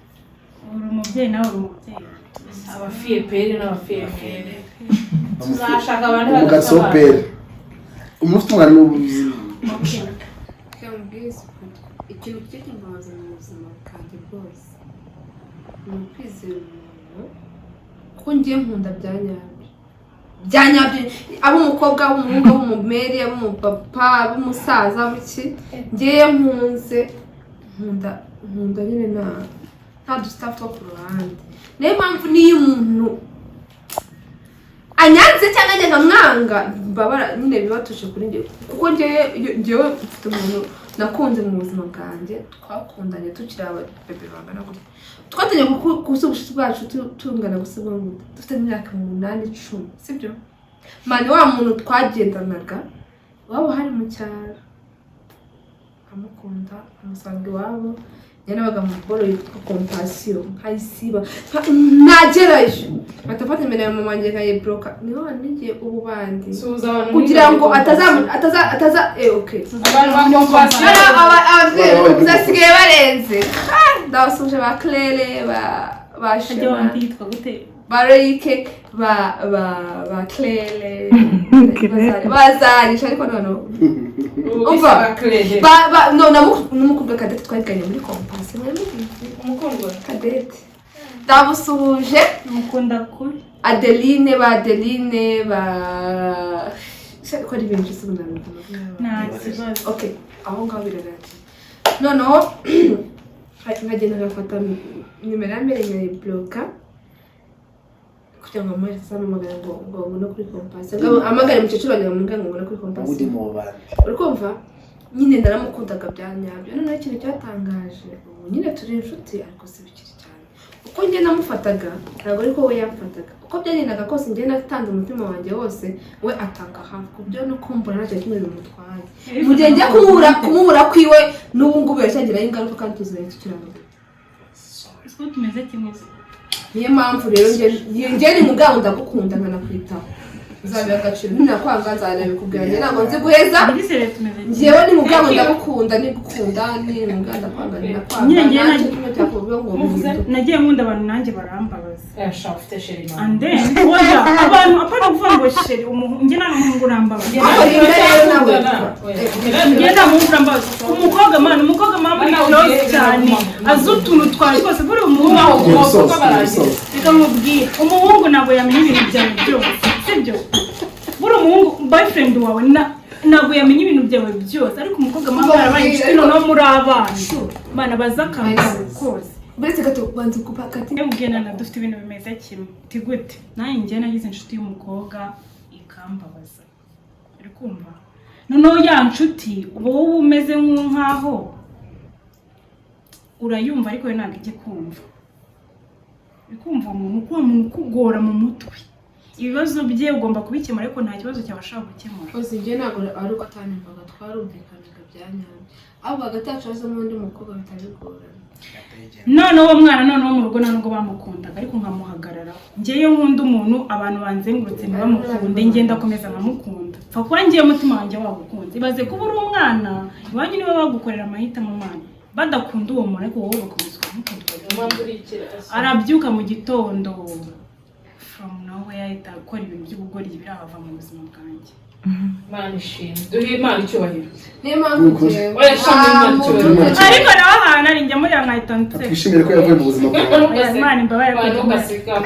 Speaker 2: uri umubyeyi nawe uri umubyeyi
Speaker 1: Abafiye pere n'abafiyefere. Tuzashaka abantu
Speaker 4: umugasopere umufite umwana n'ubuzima
Speaker 1: ikintu cy'imbabazi mu buzima bwanjye bwose ni ukwizera umuntu kuko ngiye nkunda byanyabyo ab'umukobwa ab'umuhungu ab'umumeri ab'umupapa ab'umusaza buki ngiye nkunze nkunda nyine nta dusitafu two ku ruhande niyo mpamvu niyo umuntu anyanze cyangwa njye nkamwanga mbabara nyine bibatuje kuri njye kuko njyewe mfite umuntu nakunze mu buzima bwanjye twakundanye tukiri ababebe bangana gutya twatangiye gusa ubushuti bwacu tungana gusa bw'umuntu dufite imyaka 8-10 sibyo mani wa muntu twagendanaga waba hari mu cyaro amukunda amusanga iwabo yanabaga mu boro yitwa compassion nkayisiba nagerayo atafata imbere ya mama wanjye nkayibloka niho nigiye ubu bandi kugira ngo ataza okay abantu bazasigaye barenze ndabasuje ba Claire ba Shema
Speaker 2: yitwa gute
Speaker 1: Barike ba Claire bazarisha ariko none umva no namukubwa Kadete twaganye muri compassion umukundwa Kadete ndabusuhuje
Speaker 2: mukunda kuri
Speaker 1: Adeline ba ko ari ibintu byose
Speaker 2: nta kibazo
Speaker 1: okay aho ngaho birarati noneho nkagenda ngafata nimero ya mbere nkayibloka kugira ngo amahirwe amagana ngo no kuri compassion amagana umukecuru wanjye ngo no kuri compassion uri kumva nyine ndaramukundaga byanyabyo noneho ikintu cyatangaje ubu nyine turi inshuti ariko si bikiri cyane uko njye namufataga ntabwo ariko we yamfataga uko byagendaga kose njye natanze umutima wanjye wose we atanga hafi ku byo no kumbura ntacyo kimwe bimutwaye mu gihe njya kumubura kwiwe n'ubu ngubu yashagiraho ingaruka kandi tuzanye tukirana
Speaker 2: uko tumeze kimwe
Speaker 1: niyo mpamvu rero njye ni mugabo ndagukunda nkanakwitaho uzabira agaciro ninakwanga nzanabikubwira njye ntabwo nzi guheza njyewe ni mugabo ndagukunda nigukunda ni mugabo ndakwanga ninakwanga
Speaker 2: nagiye nkunda abantu nanjye barambabaza
Speaker 1: yashaka ufite sheri mama
Speaker 2: and then oya abantu apana kuvuga ngo sheri njye nta muhungu urambabaza njye nta muhungu urambabaza umukobwa mama ni close cyane azi utuntu twawe twose buri umuhungu bikamubwira umuhungu ntabwo yamenya ibintu byawe byose sibyo buri umuhungu boyfriend wawe ntabwo yamenya ibintu byawe byose ariko umukobwa mama yarabaye inshuti noneho muri abana baza akamaro kose
Speaker 1: uretse gato banze kupakati
Speaker 2: ubwena dufite ibintu bimeze kimwe tigute nanjye njye nagize inshuti y'umukobwa ikambabaza uri kumva noneho ya nshuti wowe umeze nk'aho urayumva ariko we ntabwo ijye kumva kumva umuntu ukugora mu mutwe ibibazo bye ugomba kubikemura ariko nta kibazo cyabashaka gukemura
Speaker 1: rwose njye ntabwo ari uko atanimvaga twarumvikanaga byanyabyo ahubwo hagati yacu hazamo undi mukobwa bitabigorana
Speaker 2: noneho uwo mwana noneho mu rugo ntabwo bamukundaga ariko nkamuhagararaho njyewe nkunda umuntu abantu banzengurutse ntibamukunde ngenda akomeza nkamukunda pfa kuba ngiye umutima wanjye wagukunze ibaze kuba uri umwana iwanyu niba bagukorera amahitamo umwana badakunda uwo muntu ariko wowe ugakomeza ukamukunda arabyuka mu gitondo from nowhere ahita akora ibintu by'ubugori birahava mu buzima bwanjye
Speaker 1: Imana ishimwe duhe Imana icyubahiro
Speaker 4: niyo mpamvu
Speaker 2: ariko nawe ahantu ari njya muri nkahita nseka
Speaker 4: twishimire ko yavuye mu buzima bwawe
Speaker 2: Imana imbabaye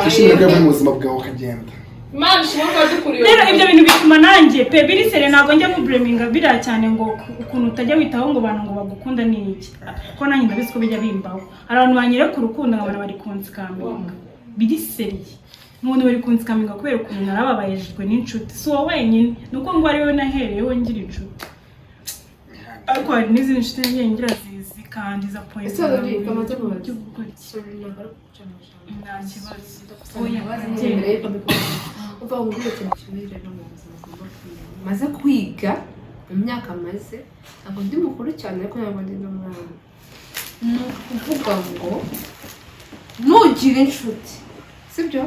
Speaker 4: twishimire ko yavuye mu buzima bwawe ukagenda
Speaker 1: Imana ishimwe ko dukuriye
Speaker 2: rero ibyo bintu bituma nanjye nanjye pe biri sere ntabwo njya mu blaminga bira cyane ngo ukuntu utajya witaho ngo abantu ngo bagukunda ni iki kuko nanjye ndabizi ko bijya bimbaho hari abantu banyereka urukundo nkabona bari kunzikaminga biri sere n'ubundi bari kunzikaminga kubera ukuntu narababayejwe n'inshuti si wowe wenyine nuko ngo ari wowe nahereyeho ngira inshuti ariko hari n'izindi nshuti nagiye ngira zikandiza point
Speaker 1: ese uri kamaze kubaza
Speaker 2: nta kibazo
Speaker 1: uva mu gihe cy'imibire no mu buzima bwo maze kwiga mu myaka maze ntabwo ndi mukuru cyane ariko ntabwo ndi n'umwana ni ukuvuga ngo nugira inshuti sibyo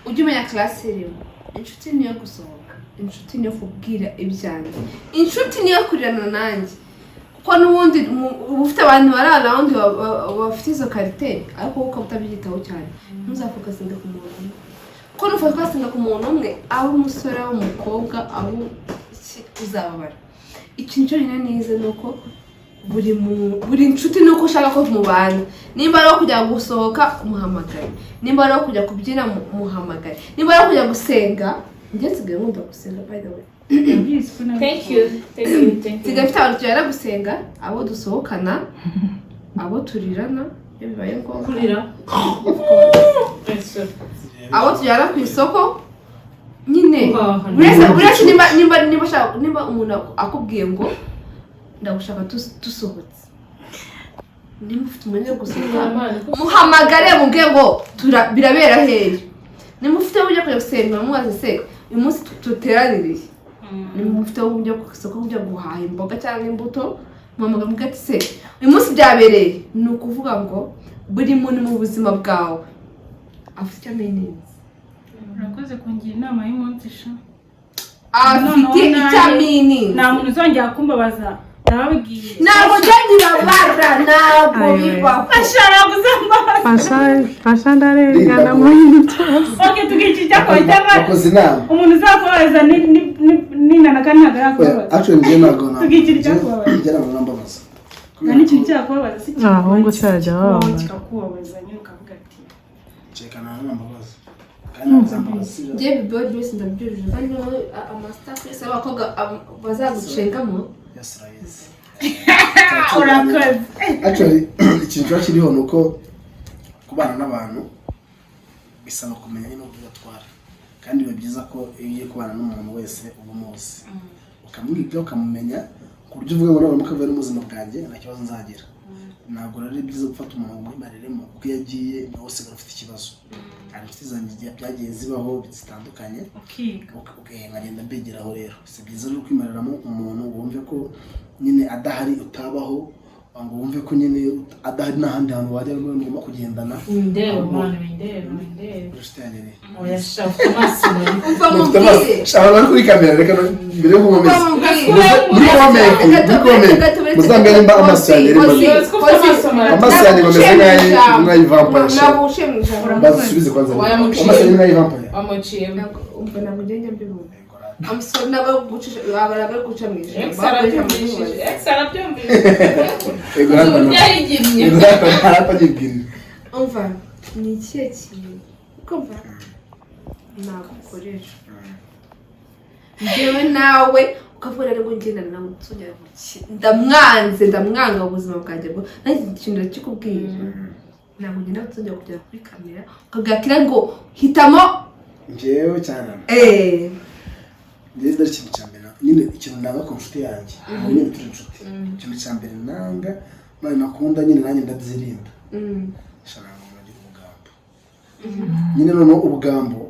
Speaker 1: ujye umenya classe irimo inshuti niyo gusohoka inshuti niyo kubwira ibyanjye inshuti niyo kurirana nanjye kuko n'ubundi ufite abantu bari around bafite izo karite ariko wowe ukaba utabyitaho cyane ntuzafokasinge ku muntu umwe kuko nufokasinga ku muntu umwe abo umusore abo umukobwa abo uzababara ikintu cyonyine neza ni uko buri nshuti ni uko ushaka ko mubana nimba ari kujya gusohoka muhamagare nimba ari kujya kubyina muhamagare nimba ari kujya gusenga njye nsigaye nkunda gusenga by the way
Speaker 2: thank you
Speaker 1: nsigaye mfite abantu tujyana gusenga abo dusohokana abo turirana iyo bibaye ngombwa
Speaker 2: kurira
Speaker 1: abo tujyana ku isoko nyine uretse nimba umuntu akubwiye ngo ndagushaka dusohotse niba ufite umwanya wo gusohoka muhamagare mubwiye ngo birabera hehe niba ufite uburyo kujya gusenga mubaze se uyu munsi tuteraniriye niba ufite uburyo ku isoko ujya guhaha imboga cyangwa imbuto muhamagare mubwiye ati se uyu munsi byabereye ni ukuvuga ngo buri muntu mu buzima bwawe afite icyo amenye
Speaker 2: urakoze kungira inama y'umunsi sha
Speaker 1: afite icyo amenye
Speaker 2: nta muntu uzongera kumbabaza ndababwiye
Speaker 1: ntabwo byagirabara ntabwo bibaho
Speaker 2: ashaka guzambaza
Speaker 6: fasha ndarengana muri cyose
Speaker 2: oke tugiye cyakora
Speaker 4: wakoze inama
Speaker 2: umuntu uzakubaza ninana kandi ntabwo yakubaza
Speaker 4: actually njye ntabwo
Speaker 2: tugiye cyakubabaza
Speaker 4: njye ntabwo nambabaza
Speaker 2: nta n'ikintu cyakubabaza si cyo
Speaker 6: ahubwo cyajya wababaza
Speaker 2: kikakubabaza nyine ukavuga ati
Speaker 4: cekana nambabaza kandi nzambabaza
Speaker 1: njye biboy byose ndabyujuje kandi amastaff yose abakobwa bazagucengamo
Speaker 4: yasirayize
Speaker 2: urakoze
Speaker 4: actually ikintu cyo kiriho nuko kubana n'abantu bisaba kumenya n'uko batwara kandi biba byiza ko iyo ugiye kubana n'umuntu wese uba umuzi ukamwibwira ukamumenya ku buryo uvuga ngo nawe mukavera n'ubuzima bwanjye nta kibazo nzagira ntabwo rero ari byiza gufata umuntu umwimariremo kuko iyo agiye nawe usigara ufite ikibazo hari inshuti zanjye byagiye zibaho zitandukanye nkagenda mbegeraho rero si byiza rero kwimariramo umuntu wumve ko nyine adahari utabaho ngo wumve ko nyine adahari n'ahandi hantu wajya mugomba kugendana
Speaker 2: indero mwana indero
Speaker 4: oya
Speaker 2: shafu amaso
Speaker 4: shaka kuri kamera reka mbere yo kumumeza muri comment muzambere mba amaso yanjye amaso yanjye bameze nk'ay'ivampire basubize kwanza amaso yanjye nk'ay'ivampire
Speaker 2: amuciye
Speaker 1: umva ntabwo ugenda mbibona amusore nabo gucisha abaraga guca mu ijambo umva ni ikihe kintu ukumva ntabwo ukoresha njyewe nawe ukavuga rero ngo ngenda nawe nsongera ndamwanga ubuzima bwanjye bwo nanjye ikintu ndakikubwira ntabwo ngenda nsongera kugera kuri kamera ukabwira ngo hitamo
Speaker 4: njyewe cyane njyewe ikintu cya mbere nyine ikintu nanga ku nshuti yanjye nyine turi inshuti ikintu cya mbere nanga none nakunda nyine nanjye ndabyirinda shananga muri ubugambo nyine noneho ubugambo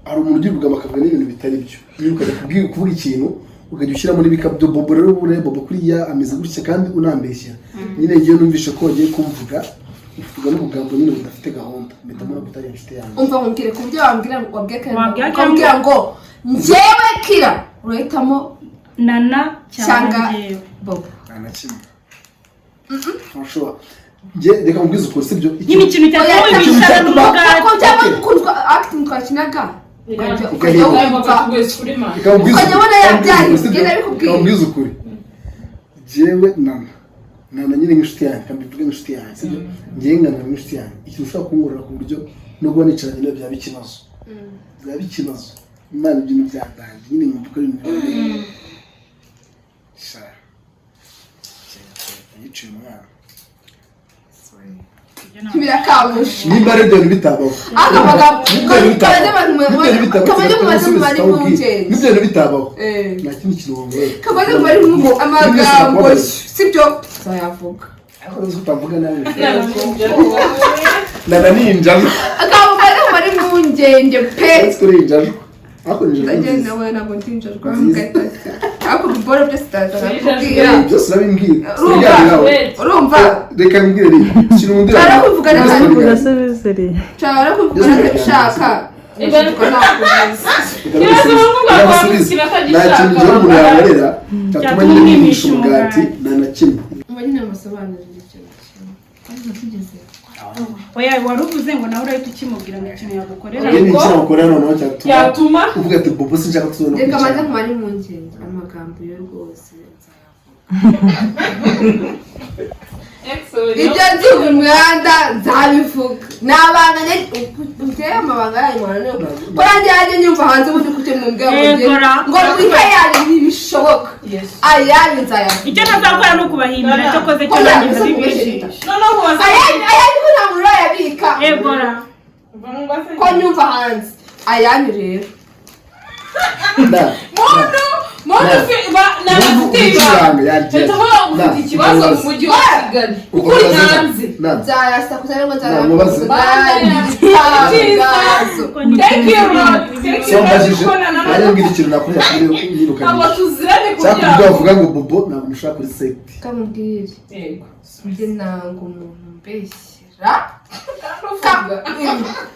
Speaker 4: hari umuntu ugira ubugambo akavuga n'ibintu bitari byo iyo ukajya kuvuga ikintu ukajya ushyiramo n'ibikabyo bobo rero bobo kuriya ameze gutya kandi unambeshyira nyine ngiye numvishe ko wagiye kumvuga uvuga n'ubugambo nyine budafite gahunda mpitamo no kutari inshuti yanjye
Speaker 1: umva nkubwire ku byo wambwira ukabwira ngo njyewe kira urahitamo
Speaker 2: nana cyangwa njyewe
Speaker 1: bobo
Speaker 4: nta kimwe reka mubwize ukuri sibyo
Speaker 2: nyine ikintu cyatuma wicara n'umugati
Speaker 1: ko byaba gukundwa acting twakinaga ukajya ubona yabyari ugenda bikubwira
Speaker 4: mubwize ukuri njyewe nana nyine nk'inshuti yanjye kandi mbivuge nk'inshuti yanjye sibyo njyewe ngana nk'inshuti yanjye ikintu ushobora kungurira ku buryo nubwo nicaranye nawe byaba ikibazo imana ibintu byatangiye nyine nkumva ko ibintu sha yiciye umwana
Speaker 1: Birakabusha.
Speaker 4: nimba ari ibyo bitabaho n'ibyo bitabaho nta kindi kintu wongera
Speaker 1: kamaze bari mu amagambo sibyo zayavuga
Speaker 4: ariko uzi utavuga nabi nana ninjamo
Speaker 1: akavuga bari mu ngenge pe
Speaker 4: kuri injamo ako ninjamo
Speaker 1: agenda we ntabwo ndinjirwa ako bibora byose tazakubwira
Speaker 4: byose urabimbwira
Speaker 1: urumva
Speaker 4: reka mbwire rero kintu undi
Speaker 1: arakuvuga n'abantu
Speaker 6: urasebeseri
Speaker 1: cyara kuvuga n'abishaka
Speaker 4: nta kintu gihe umuntu yabarera cyatuma nyine yihisha umugati nta na kimwe
Speaker 1: nyine amasobanurire ikintu ariko tugeze
Speaker 2: oya wari uvuze ngo nawe urahita ukimubwira ngo ikintu yagukorera
Speaker 4: ni ikintu wakorera noneho cyatuma uvuga ati bobo sinshaka tuzona
Speaker 1: reka maze kumara impungenge amagambo yo rwose nzayavuga ibyo nzi mu mihanda nzabivuga nabanga uteye amabanga yanyu mwana ko nanjye yajye nyumva hanze ubundi kuke mu mbwa ngo wika yanyu ntibishoboka ayanyu nzayavuga
Speaker 2: icyo ntazakora ni ukubahimbira cyo koze cyo nanjye ndabibishije noneho
Speaker 1: ayanyu ko nta muntu urayabika
Speaker 2: egora
Speaker 1: ko nyumva hanze ayanyu rero
Speaker 4: muntu
Speaker 1: ufite ikibazo mu mujyi wa Kigali kuko uri hanze nzayasakuza rero nzayamubaza thank you
Speaker 4: ngira ikintu nakorera kuri yirukanye abo tuzirane kugira ngo bavuga ngo bobo ntabwo mushaka kuri site
Speaker 1: kamubwire yego njye nango umuntu mbeshyira
Speaker 2: naravuga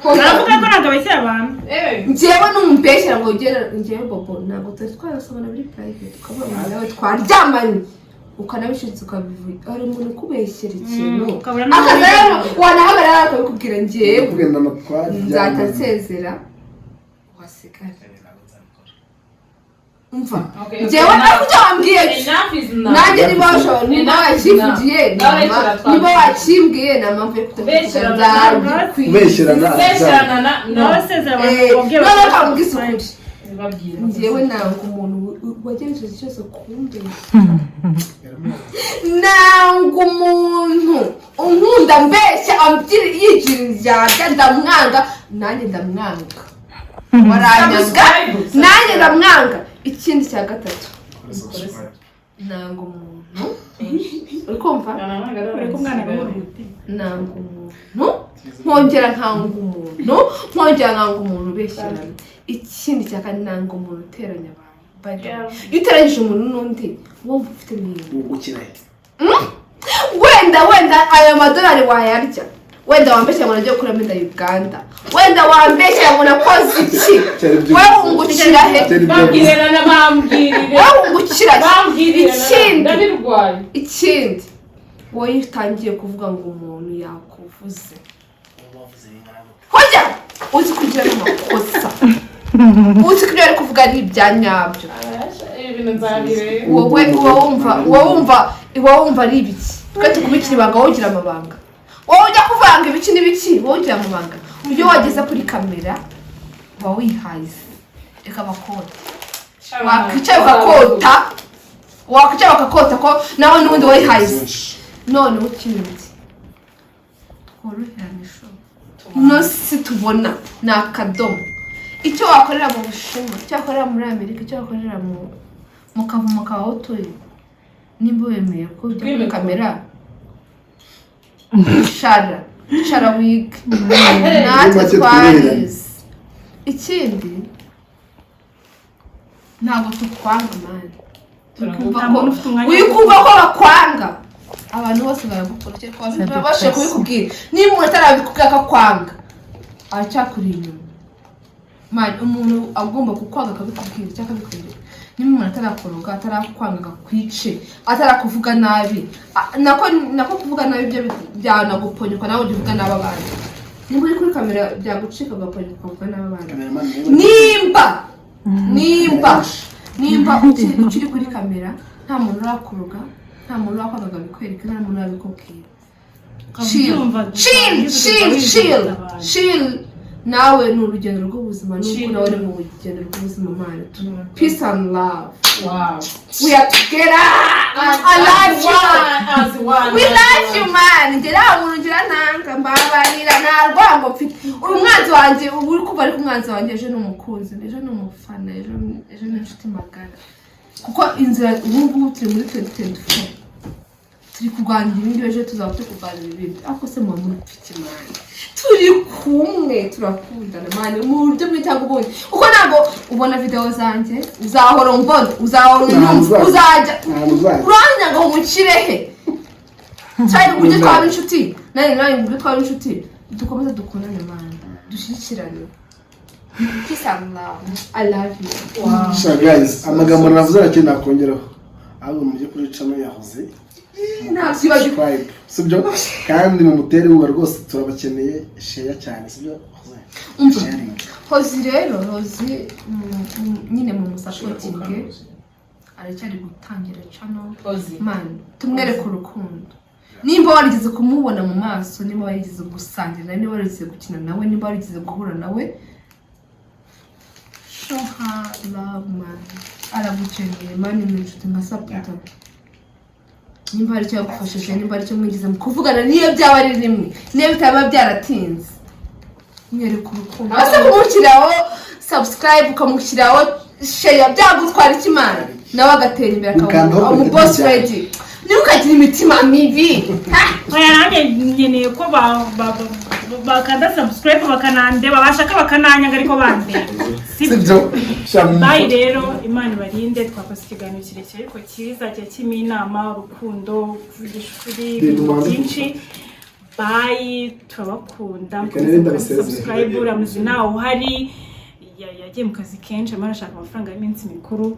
Speaker 2: ko ntabwo abeshyira abantu
Speaker 1: njyewe n'umumbeshyira ngo njyewe bobo ntabwo turi twarasobana muri private ukabona nawe twaryamanye ukanabishitse ukabivuga hari umuntu ukubeshyira ikintu akaza rero wanahagarara akabikubwira njyewe nzahita nsezera wasigara umva njyewe ntabwo ujya wambwiye nanjye niba washobora niba wakivugiye niba wakimbwiye nta mpamvu yo kutavuga
Speaker 4: kubeshyirana
Speaker 1: noneho ukamubwira isukuri njyewe ntabwo umuntu wagejeje cyose kumbe ntabwo umuntu unkunda mbeshya yigira indyarya ndamwanga nanjye ndamwanga waranyanga nanjye ndamwanga ikindi cya gatatu ntabwo umuntu uri kumva ntabwo umuntu nkongera nkanga umuntu ubeshyirana ikindi cya kane ntabwo umuntu uteranya abantu iyo uteranyije umuntu n'undi wowe ufite n'ibintu wenda ayo madolari wayarya wenda wambeshya ngo najya kuramo inda Uganda wenda wambeshya ngo nakoze iki wowe wungukira he ikindi wowe utangiye kuvuga ngo umuntu yakuvuze hojya uzi kugira n'amakosa uzi ko ari kuvuga ni ibya nyabyo wowe wumva ari ibiki twe tukubikira ibanga wowe ugira amabanga wowe ujya kuvanga ibiki n'ibiki wowe ugira amabanga iyo wageze kuri kamera uba wihaye reka bakota wakwicaye bakakota ko nawe n'ubundi wihaye none ukimenye tworoherane no si tubona ni akadomo icyo wakorera mu Bushinwa icyo wakorera muri Amerika icyo wakorera mu kavumo kawe utuye nimba wemeye ko ujya kuri kamera shara wig natwe twarize ikindi ntabwo tukwanga mani wikumva ko bakwanga abantu bose baragukora cyangwa babashe kubikubwira niba umuntu atarabikubwira ko akwanga aracyakuri inyuma mani umuntu agomba kukwanga akabikubwira cyangwa akabikubwira niba umuntu atarakoroga atarakwanga akakwice atarakuvuga nabi nako kuvuga nabi byo byanaguponyuka nawe ujya uvuga nabi abandi nimba uri kuri kamera byagucika ugaponyuka ukavuga nabi abandi nimba ukiri kuri kamera nta muntu urakoroga nta muntu urakwanga bikwereka nta muntu urabikubwira chill nawe ni urugendo rw'ubuzima n'uko nawe uri mu rugendo rw'ubuzima mana peace and love.
Speaker 2: Wow.
Speaker 1: We are together. I love you. We love you man. Ngera urungira nanga mbabarira narwango mfite umwanzi wanje uri kuva ari kumwanzi wanje ejo n'umukunzi ejo n'umufana ejo n'inshuti magara kuko inzira ubu turi muri 2024 turi kurwanira ibindi ejo tuzaba tukuganira ibindi ariko se mu mufite man turi kumwe turakundana man mu buryo bw'icyago ubundi uko ntabwo ubona video zanjye uzahora umbona uzahora unyumva uzajya uranya ngo umukirehe cyane buryo twaba inshuti nawe buryo twaba inshuti dukomeze dukundane man dushyikirane peace and love. I love you.
Speaker 4: Wow. So guys amagambo navuze ati nakongeraho abo mujye kuri channel yahoze subscribe sibyo kandi mu mutere uba rwose turabakeneye share cyane sibyo
Speaker 1: Hozi rero Hozi nyine mu musupportinge aracyari gutangira channel man tumwereke urukundo nimba warigeze kumubona mu maso nimba warigeze gusangira nimba warigeze gukina nawe nimba warigeze guhura nawe show her love man aragukeneye man ni inshuti nka supporter nimba ari cyo yagufashije nimba ari cyo mwigize mu kuvugana niyo byaba ari rimwe niyo bitaba byaratinze nyereka urukundo ase kumukiraho subscribe ukamukiraho share byagutwara ikimana nawe agatera imbere akaba umu boss ready ntukagira imitima mibi
Speaker 2: oya nanjye nkeneye ko bakanda subscribe bakanandeba bashaka bakananyanga ariko bande
Speaker 4: sibyo
Speaker 2: bayi rero imana ibarinde twakoze ikiganiro kirekire ariko cyiza cya kimwe inama urukundo kuvugisha ukuri ibintu byinshi bayi turabakunda subscribe uramuzi nawe uhari yagiye mu kazi kenshi amara ashaka amafaranga y'iminsi mikuru